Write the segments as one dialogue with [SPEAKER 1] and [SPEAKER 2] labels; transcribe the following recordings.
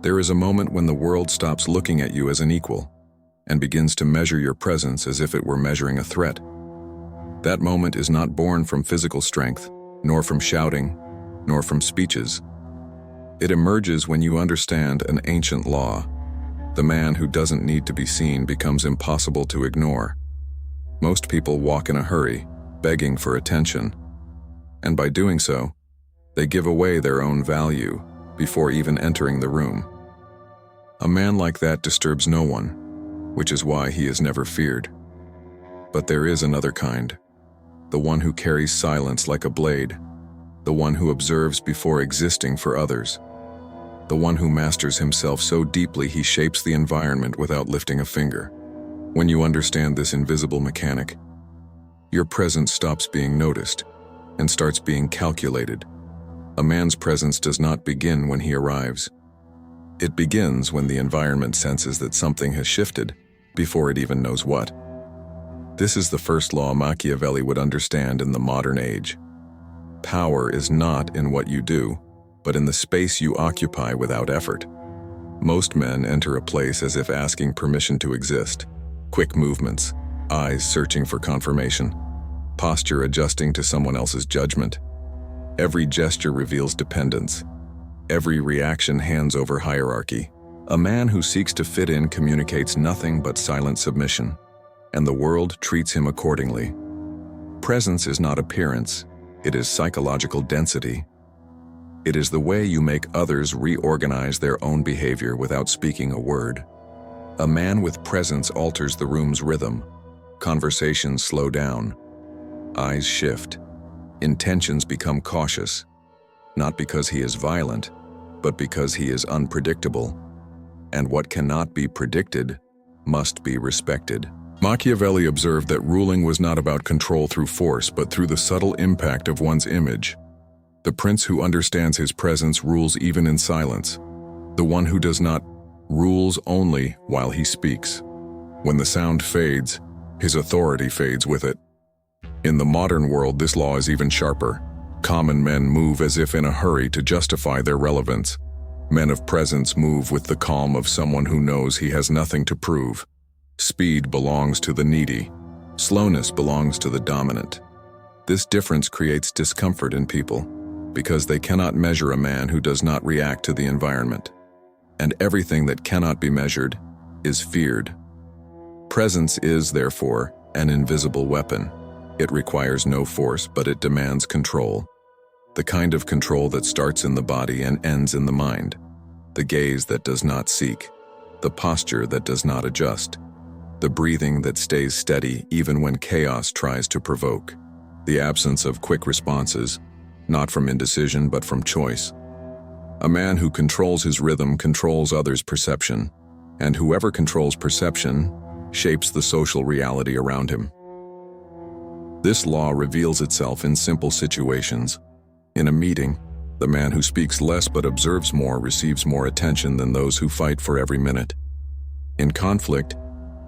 [SPEAKER 1] There is a moment when the world stops looking at you as an equal and begins to measure your presence as if it were measuring a threat. That moment is not born from physical strength, nor from shouting, nor from speeches. It emerges when you understand an ancient law. The man who doesn't need to be seen becomes impossible to ignore. Most people walk in a hurry, begging for attention, and by doing so, they give away their own value before even entering the room. A man like that disturbs no one, which is why he is never feared. But there is another kind, the one who carries silence like a blade, the one who observes before existing for others, the one who masters himself so deeply he shapes the environment without lifting a finger. When you understand this invisible mechanic, your presence stops being noticed and starts being calculated. A man's presence does not begin when he arrives. It begins when the environment senses that something has shifted before it even knows what. This is the first law Machiavelli would understand in the modern age. Power is not in what you do, but in the space you occupy without effort. Most men enter a place as if asking permission to exist. Quick movements, eyes searching for confirmation, posture adjusting to someone else's judgment. Every gesture reveals dependence. Every reaction hands over hierarchy. A man who seeks to fit in communicates nothing but silent submission, and the world treats him accordingly. Presence is not appearance, it is psychological density. It is the way you make others reorganize their own behavior without speaking a word. A man with presence alters the room's rhythm. Conversations slow down. Eyes shift. Intentions become cautious, not because he is violent, but because he is unpredictable. And what cannot be predicted must be respected. Machiavelli observed that ruling was not about control through force, but through the subtle impact of one's image. The prince who understands his presence rules even in silence. The one who does not rules only while he speaks. When the sound fades, his authority fades with it. In the modern world, this law is even sharper. Common men move as if in a hurry to justify their relevance. Men of presence move with the calm of someone who knows he has nothing to prove. Speed belongs to the needy. Slowness belongs to the dominant. This difference creates discomfort in people, because they cannot measure a man who does not react to the environment. And everything that cannot be measured is feared. Presence is, therefore, an invisible weapon. It requires no force, but it demands control. The kind of control that starts in the body and ends in the mind. The gaze that does not seek. The posture that does not adjust. The breathing that stays steady even when chaos tries to provoke. The absence of quick responses, not from indecision but from choice. A man who controls his rhythm controls others' perception, and whoever controls perception shapes the social reality around him. This law reveals itself in simple situations. In a meeting, the man who speaks less but observes more receives more attention than those who fight for every minute. In conflict,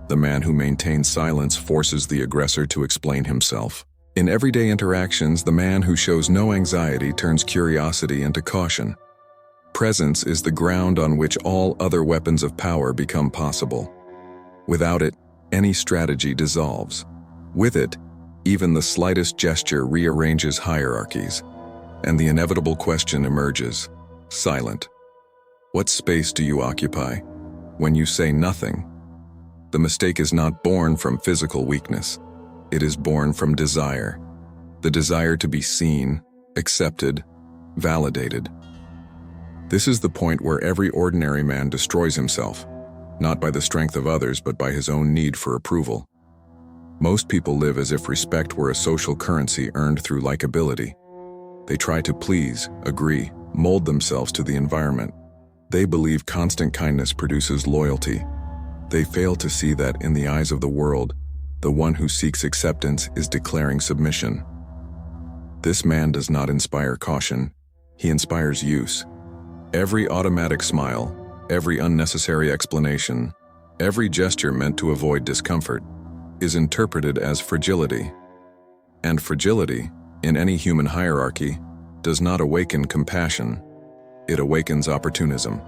[SPEAKER 1] the man who maintains silence forces the aggressor to explain himself. In everyday interactions, the man who shows no anxiety turns curiosity into caution. Presence is the ground on which all other weapons of power become possible. Without it, any strategy dissolves. With it, even the slightest gesture rearranges hierarchies, and the inevitable question emerges, silent. What space do you occupy when you say nothing? The mistake is not born from physical weakness. It is born from desire. The desire to be seen, accepted, validated. This is the point where every ordinary man destroys himself, not by the strength of others, but by his own need for approval. Most people live as if respect were a social currency earned through likability. They try to please, agree, mold themselves to the environment. They believe constant kindness produces loyalty. They fail to see that, in the eyes of the world, the one who seeks acceptance is declaring submission. This man does not inspire caution, he inspires use. Every automatic smile, every unnecessary explanation, every gesture meant to avoid discomfort, is interpreted as fragility. And fragility, in any human hierarchy, does not awaken compassion. It awakens opportunism.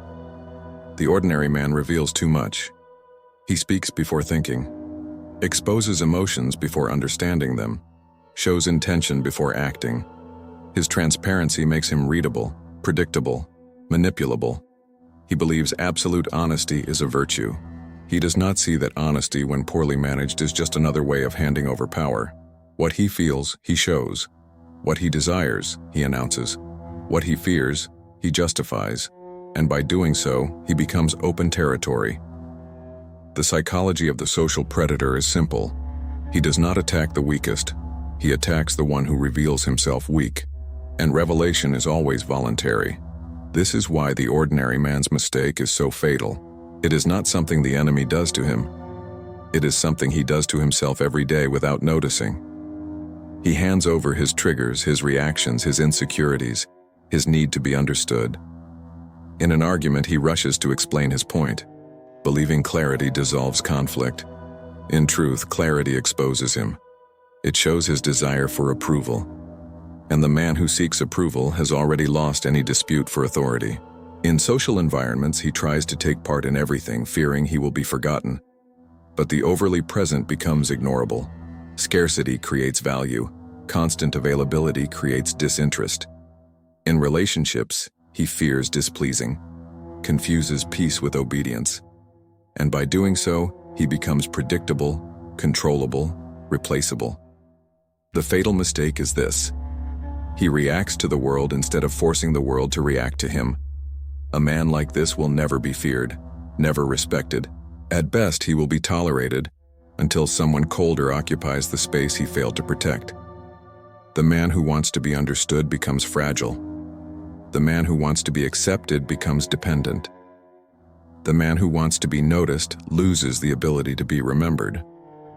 [SPEAKER 1] The ordinary man reveals too much. He speaks before thinking, exposes emotions before understanding them, shows intention before acting. His transparency makes him readable, predictable, manipulable. He believes absolute honesty is a virtue. He does not see that honesty, when poorly managed, is just another way of handing over power. What he feels, he shows. What he desires, he announces. What he fears, he justifies. And by doing so, he becomes open territory. The psychology of the social predator is simple. He does not attack the weakest. He attacks the one who reveals himself weak. And revelation is always voluntary. This is why the ordinary man's mistake is so fatal. It is not something the enemy does to him. It is something he does to himself every day without noticing. He hands over his triggers, his reactions, his insecurities, his need to be understood. In an argument, he rushes to explain his point, believing clarity dissolves conflict. In truth, clarity exposes him. It shows his desire for approval. And the man who seeks approval has already lost any dispute for authority. In social environments, he tries to take part in everything, fearing he will be forgotten. But the overly present becomes ignorable. Scarcity creates value. Constant availability creates disinterest. In relationships, he fears displeasing, confuses peace with obedience. And by doing so, he becomes predictable, controllable, replaceable. The fatal mistake is this: he reacts to the world instead of forcing the world to react to him. A man like this will never be feared, never respected. At best, he will be tolerated until someone colder occupies the space he failed to protect. The man who wants to be understood becomes fragile. The man who wants to be accepted becomes dependent. The man who wants to be noticed loses the ability to be remembered.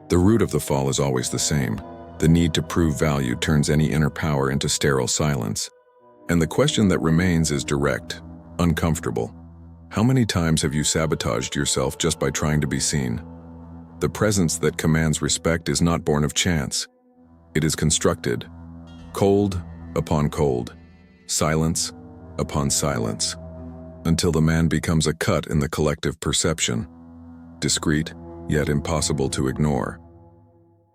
[SPEAKER 1] The root of the fall is always the same. The need to prove value turns any inner power into sterile silence. And the question that remains is direct, uncomfortable. How many times have you sabotaged yourself just by trying to be seen? The presence that commands respect is not born of chance. It is constructed, cold upon cold, silence upon silence, until the man becomes a cut in the collective perception, discreet, yet impossible to ignore.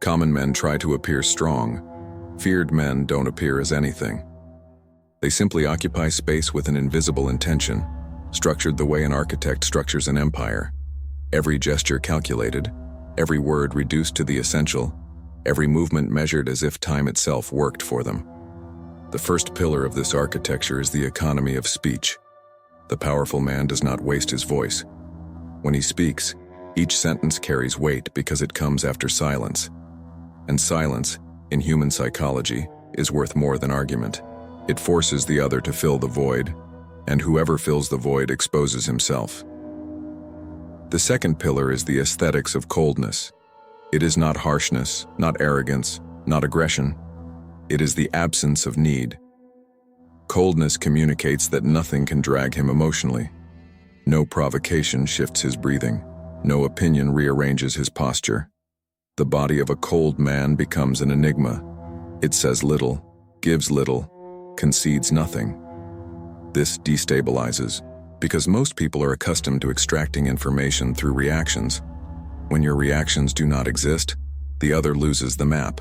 [SPEAKER 1] Common men try to appear strong. Feared men don't appear as anything. They simply occupy space with an invisible intention, structured the way an architect structures an empire. Every gesture calculated, every word reduced to the essential, every movement measured as if time itself worked for them. The first pillar of this architecture is the economy of speech. The powerful man does not waste his voice. When he speaks, each sentence carries weight because it comes after silence. And silence, in human psychology, is worth more than argument. It forces the other to fill the void, and whoever fills the void exposes himself. The second pillar is the aesthetics of coldness. It is not harshness, not arrogance, not aggression. It is the absence of need. Coldness communicates that nothing can drag him emotionally. No provocation shifts his breathing. No opinion rearranges his posture. The body of a cold man becomes an enigma. It says little, gives little, concedes nothing. This destabilizes, because most people are accustomed to extracting information through reactions. When your reactions do not exist, the other loses the map,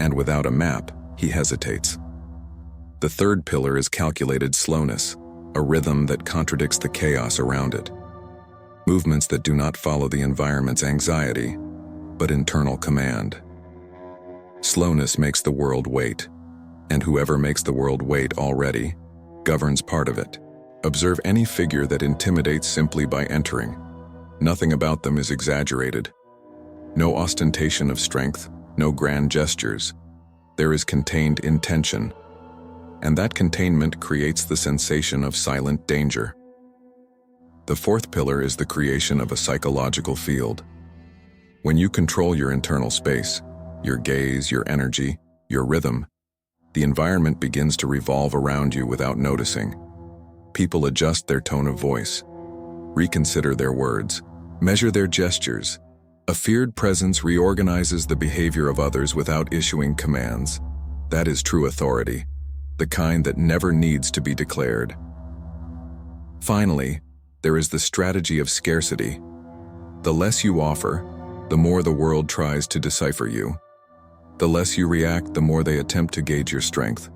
[SPEAKER 1] and without a map, he hesitates. The third pillar is calculated slowness, a rhythm that contradicts the chaos around it. Movements that do not follow the environment's anxiety, but internal command. Slowness makes the world wait, and whoever makes the world wait already governs part of it. Observe any figure that intimidates simply by entering. Nothing about them is exaggerated. No ostentation of strength, no grand gestures. There is contained intention, and that containment creates the sensation of silent danger. The fourth pillar is the creation of a psychological field. When you control your internal space, your gaze, your energy, your rhythm, the environment begins to revolve around you without noticing. People adjust their tone of voice, reconsider their words, measure their gestures. A feared presence reorganizes the behavior of others without issuing commands. That is true authority, the kind that never needs to be declared. Finally, There is the strategy of scarcity. The less you offer, the more the world tries to decipher you. The less you react, the more they attempt to gauge your strength.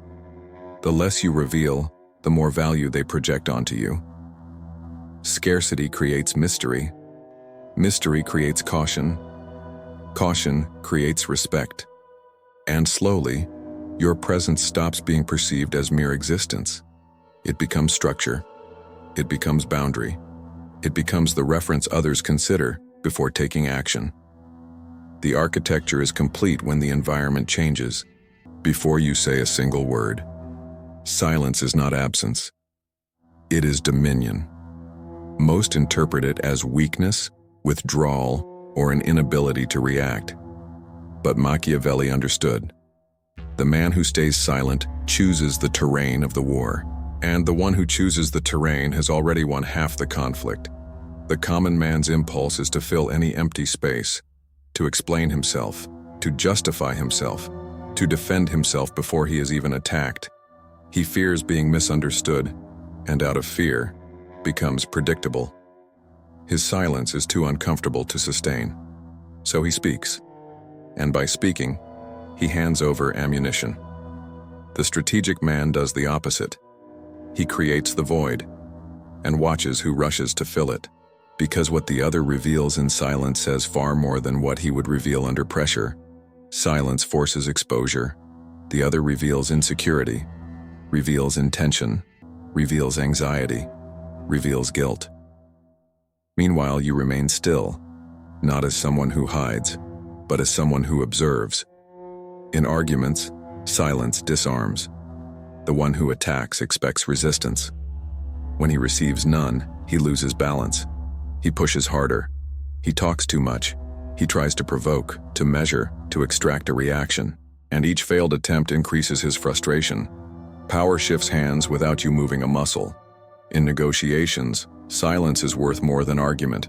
[SPEAKER 1] The less you reveal, the more value they project onto you. Scarcity creates mystery. Mystery creates caution. Caution creates respect. And slowly, your presence stops being perceived as mere existence. It becomes structure. It becomes boundary. It becomes the reference others consider before taking action. The architecture is complete when the environment changes, before you say a single word. Silence is not absence. It is dominion. Most interpret it as weakness, withdrawal, or an inability to react. But Machiavelli understood. The man who stays silent chooses the terrain of the war, and the one who chooses the terrain has already won half the conflict. The common man's impulse is to fill any empty space, to explain himself, to justify himself, to defend himself before he is even attacked. He fears being misunderstood, and out of fear, becomes predictable. His silence is too uncomfortable to sustain. So he speaks, and by speaking, he hands over ammunition. The strategic man does the opposite. He creates the void, and watches who rushes to fill it. Because what the other reveals in silence says far more than what he would reveal under pressure. Silence forces exposure. The other reveals insecurity, reveals intention, reveals anxiety, reveals guilt. Meanwhile, you remain still, not as someone who hides, but as someone who observes. In arguments, silence disarms. The one who attacks expects resistance. When he receives none, he loses balance. He pushes harder. He talks too much. He tries to provoke, to measure, to extract a reaction. And each failed attempt increases his frustration. Power shifts hands without you moving a muscle. In negotiations, silence is worth more than argument.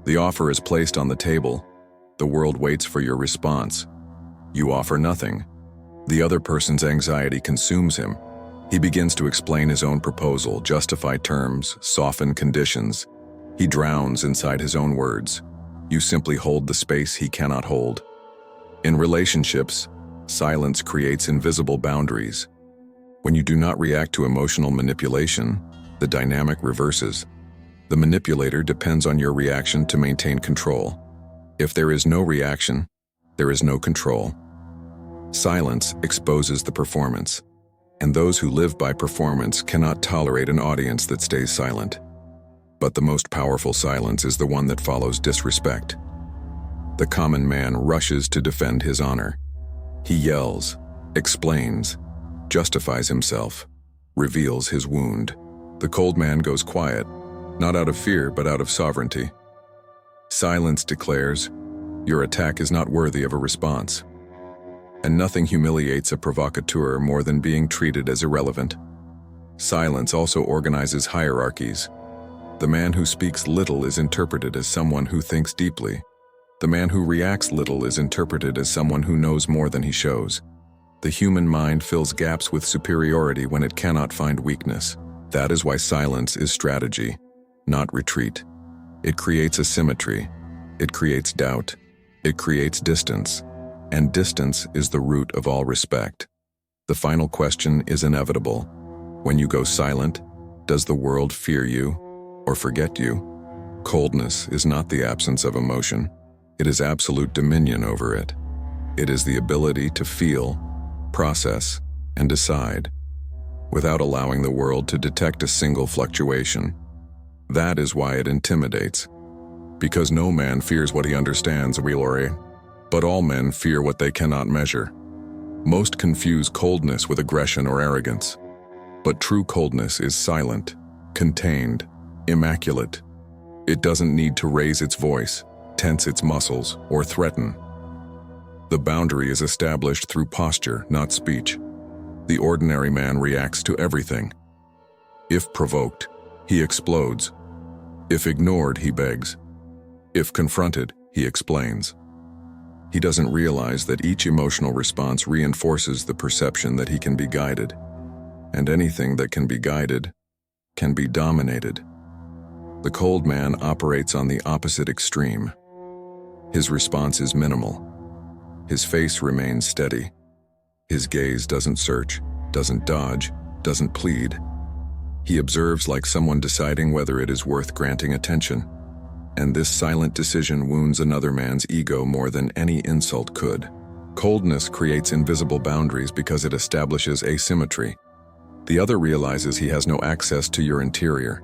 [SPEAKER 1] The offer is placed on the table. The world waits for your response. You offer nothing. The other person's anxiety consumes him. He begins to explain his own proposal, justify terms, soften conditions. He drowns inside his own words. You simply hold the space he cannot hold. In relationships, silence creates invisible boundaries. When you do not react to emotional manipulation, the dynamic reverses. The manipulator depends on your reaction to maintain control. If there is no reaction, there is no control. Silence exposes the performance, and those who live by performance cannot tolerate an audience that stays silent. But the most powerful silence is the one that follows disrespect. The common man rushes to defend his honor. He yells, explains, justifies himself, reveals his wound. The cold man goes quiet, not out of fear but out of sovereignty. Silence declares, your attack is not worthy of a response. And nothing humiliates a provocateur more than being treated as irrelevant. Silence also organizes hierarchies. The man who speaks little is interpreted as someone who thinks deeply. The man who reacts little is interpreted as someone who knows more than he shows. The human mind fills gaps with superiority when it cannot find weakness. That is why silence is strategy, not retreat. It creates asymmetry. It creates doubt. It creates distance. And distance is the root of all respect. The final question is inevitable. When you go silent, does the world fear you or forget you? Coldness is not the absence of emotion. It is absolute dominion over it. It is the ability to feel, process, and decide, without allowing the world to detect a single fluctuation. That is why it intimidates. Because no man fears what he understands, but all men fear what they cannot measure. Most confuse coldness with aggression or arrogance. But true coldness is silent, contained, immaculate. It doesn't need to raise its voice, tense its muscles, or threaten. The boundary is established through posture, not speech. The ordinary man reacts to everything. If provoked, he explodes. If ignored, he begs. If confronted, he explains. He doesn't realize that each emotional response reinforces the perception that he can be guided. And anything that can be guided can be dominated. The cold man operates on the opposite extreme. His response is minimal. His face remains steady. His gaze doesn't search, doesn't dodge, doesn't plead. He observes like someone deciding whether it is worth granting attention. And this silent decision wounds another man's ego more than any insult could. Coldness creates invisible boundaries because it establishes asymmetry. The other realizes he has no access to your interior,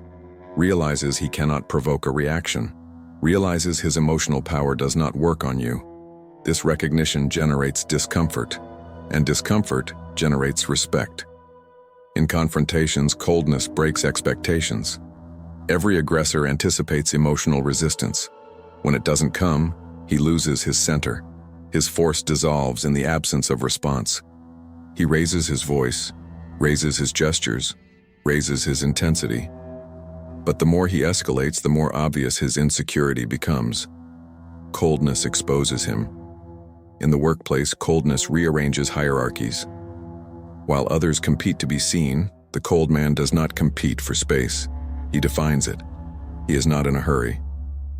[SPEAKER 1] realizes he cannot provoke a reaction, realizes his emotional power does not work on you. This recognition generates discomfort, and discomfort generates respect. In confrontations, coldness breaks expectations. Every aggressor anticipates emotional resistance. When it doesn't come, he loses his center. His force dissolves in the absence of response. He raises his voice, raises his gestures, raises his intensity. But the more he escalates, the more obvious his insecurity becomes. Coldness exposes him. In the workplace, coldness rearranges hierarchies. While others compete to be seen, the cold man does not compete for space. He defines it. He is not in a hurry.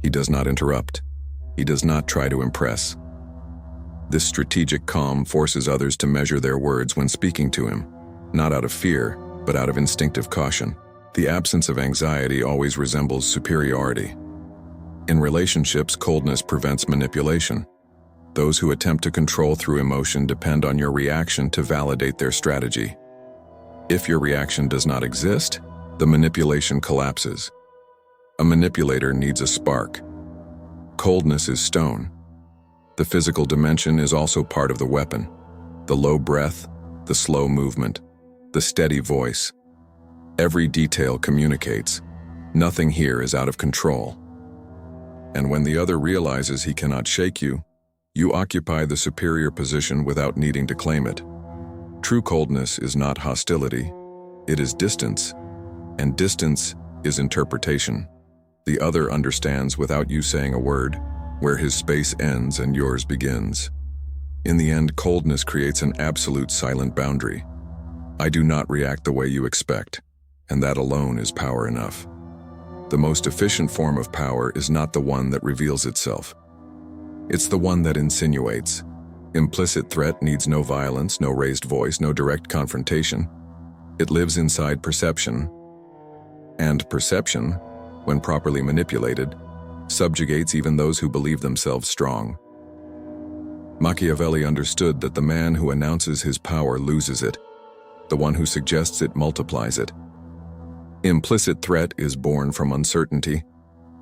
[SPEAKER 1] He does not interrupt. He does not try to impress. This strategic calm forces others to measure their words when speaking to him, not out of fear, but out of instinctive caution. The absence of anxiety always resembles superiority. In relationships, coldness prevents manipulation. Those who attempt to control through emotion depend on your reaction to validate their strategy. If your reaction does not exist, the manipulation collapses. A manipulator needs a spark. Coldness is stone. The physical dimension is also part of the weapon. The low breath, the slow movement, the steady voice. Every detail communicates. Nothing here is out of control. And when the other realizes he cannot shake you, you occupy the superior position without needing to claim it. True coldness is not hostility, it is distance, and distance is interpretation. The other understands without you saying a word, where his space ends and yours begins. In the end, coldness creates an absolute silent boundary. I do not react the way you expect, and that alone is power enough. The most efficient form of power is not the one that reveals itself. It's the one that insinuates. Implicit threat needs no violence, no raised voice, no direct confrontation. It lives inside perception. And perception, when properly manipulated, subjugates even those who believe themselves strong. Machiavelli understood that the man who announces his power loses it. The one who suggests it multiplies it. Implicit threat is born from uncertainty,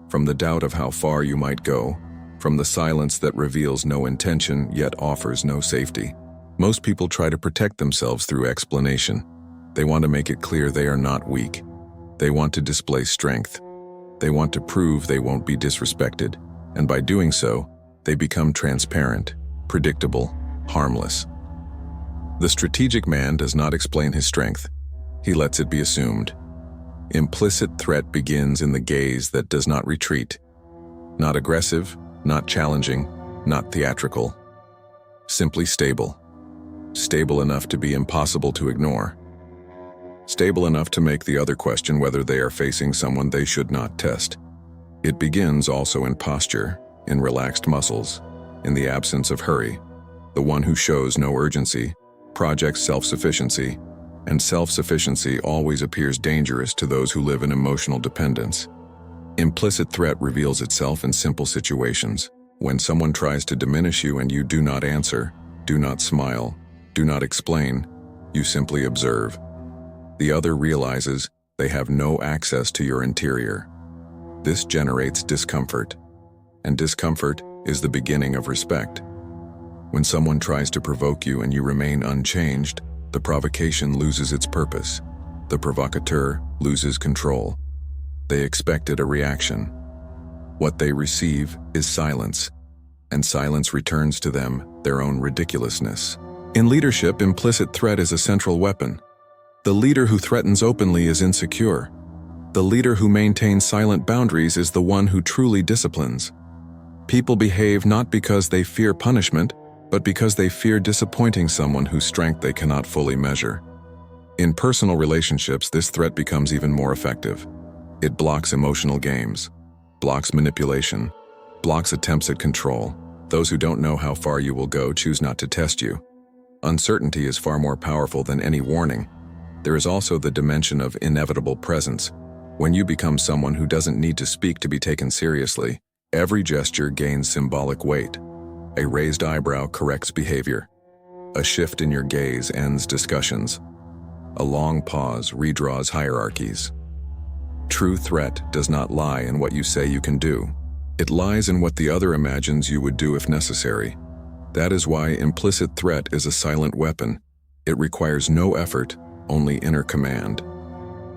[SPEAKER 1] from the doubt of how far you might go, from the silence that reveals no intention yet offers no safety. Most people try to protect themselves through explanation. They want to make it clear they are not weak. They want to display strength. They want to prove they won't be disrespected, and by doing so, they become transparent, predictable, harmless. The strategic man does not explain his strength. He lets it be assumed. Implicit threat begins in the gaze that does not retreat. Not aggressive, not challenging, not theatrical. Simply stable. Stable enough to be impossible to ignore. Stable enough to make the other question whether they are facing someone they should not test. It begins also in posture, in relaxed muscles, in the absence of hurry. The one who shows no urgency projects self-sufficiency, and self-sufficiency always appears dangerous to those who live in emotional dependence. Implicit threat reveals itself in simple situations. When someone tries to diminish you and you do not answer, do not smile, do not explain, you simply observe. The other realizes they have no access to your interior. This generates discomfort, and discomfort is the beginning of respect. When someone tries to provoke you and you remain unchanged, the provocation loses its purpose. The provocateur loses control. They expected a reaction. What they receive is silence, and silence returns to them their own ridiculousness. In leadership, implicit threat is a central weapon. The leader who threatens openly is insecure. The leader who maintains silent boundaries is the one who truly disciplines. People behave not because they fear punishment, but because they fear disappointing someone whose strength they cannot fully measure. In personal relationships, this threat becomes even more effective. It blocks emotional games, blocks manipulation, blocks attempts at control. Those who don't know how far you will go choose not to test you. Uncertainty is far more powerful than any warning. There is also the dimension of inevitable presence. When you become someone who doesn't need to speak to be taken seriously, every gesture gains symbolic weight. A raised eyebrow corrects behavior. A shift in your gaze ends discussions. A long pause redraws hierarchies. True threat does not lie in what you say you can do. It lies in what the other imagines you would do if necessary. That is why implicit threat is a silent weapon. It requires no effort, only inner command.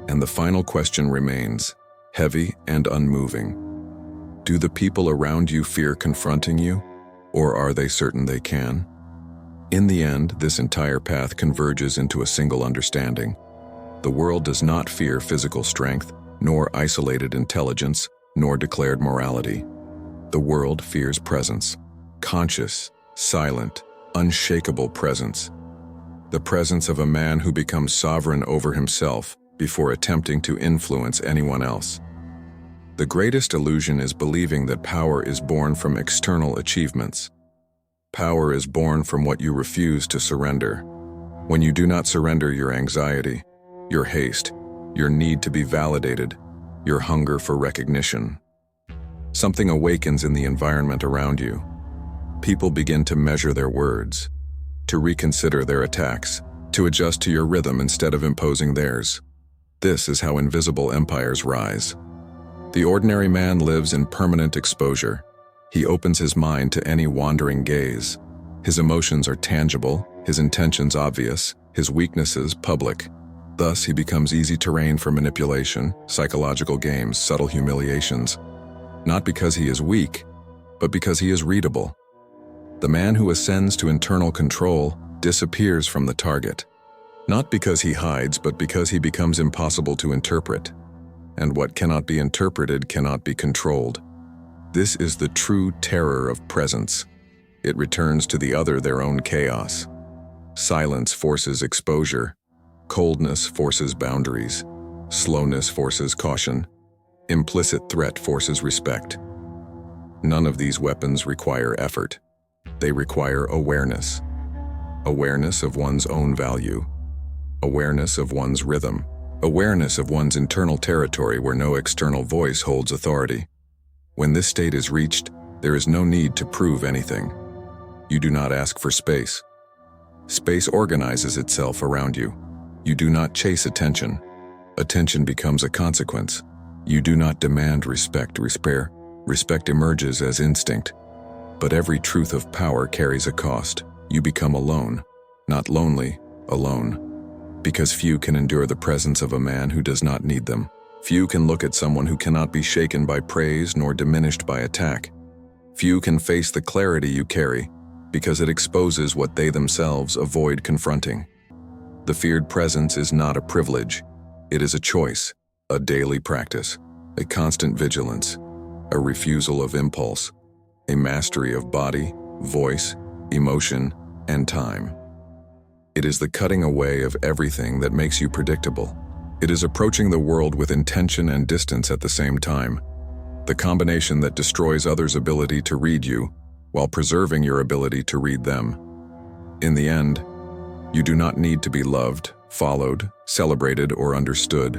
[SPEAKER 1] And the final question remains, heavy and unmoving. Do the people around you fear confronting you, or are they certain they can? In the end, this entire path converges into a single understanding. The world does not fear physical strength, nor isolated intelligence, nor declared morality. The world fears presence, conscious, silent, unshakable presence. The presence of a man who becomes sovereign over himself before attempting to influence anyone else. The greatest illusion is believing that power is born from external achievements. Power is born from what you refuse to surrender. When you do not surrender your anxiety, your haste, your need to be validated, your hunger for recognition, something awakens in the environment around you. People begin to measure their words, to reconsider their attacks, to adjust to your rhythm instead of imposing theirs. This is how invisible empires rise. The ordinary man lives in permanent exposure. He opens his mind to any wandering gaze. His emotions are tangible, his intentions obvious, his weaknesses public. Thus, he becomes easy terrain for manipulation, psychological games, subtle humiliations. Not because he is weak, but because he is readable. The man who ascends to internal control disappears from the target. Not because he hides, but because he becomes impossible to interpret. And what cannot be interpreted cannot be controlled. This is the true terror of presence. It returns to the other their own chaos. Silence forces exposure. Coldness forces boundaries. Slowness forces caution. Implicit threat forces respect. None of these weapons require effort. They require awareness. Awareness of one's own value. Awareness of one's rhythm. Awareness of one's internal territory where no external voice holds authority. When this state is reached, there is no need to prove anything. You do not ask for space. Space organizes itself around you. You do not chase attention. Attention becomes a consequence. You do not demand respect. Respect emerges as instinct. But every truth of power carries a cost. You become alone. Not lonely, alone. Because few can endure the presence of a man who does not need them. Few can look at someone who cannot be shaken by praise nor diminished by attack. Few can face the clarity you carry, because it exposes what they themselves avoid confronting. The feared presence is not a privilege. It is a choice, a daily practice, a constant vigilance, a refusal of impulse, a mastery of body, voice, emotion, and time. It is the cutting away of everything that makes you predictable. It is approaching the world with intention and distance at the same time. The combination that destroys others' ability to read you while preserving your ability to read them. In the end, you do not need to be loved, followed, celebrated, or understood.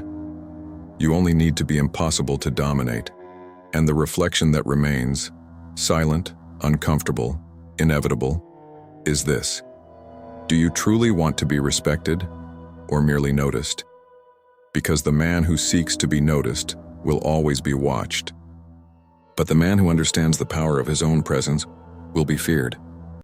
[SPEAKER 1] You only need to be impossible to dominate. And the reflection that remains, silent, uncomfortable, inevitable, is this. Do you truly want to be respected or merely noticed? Because the man who seeks to be noticed will always be watched. But the man who understands the power of his own presence will be feared.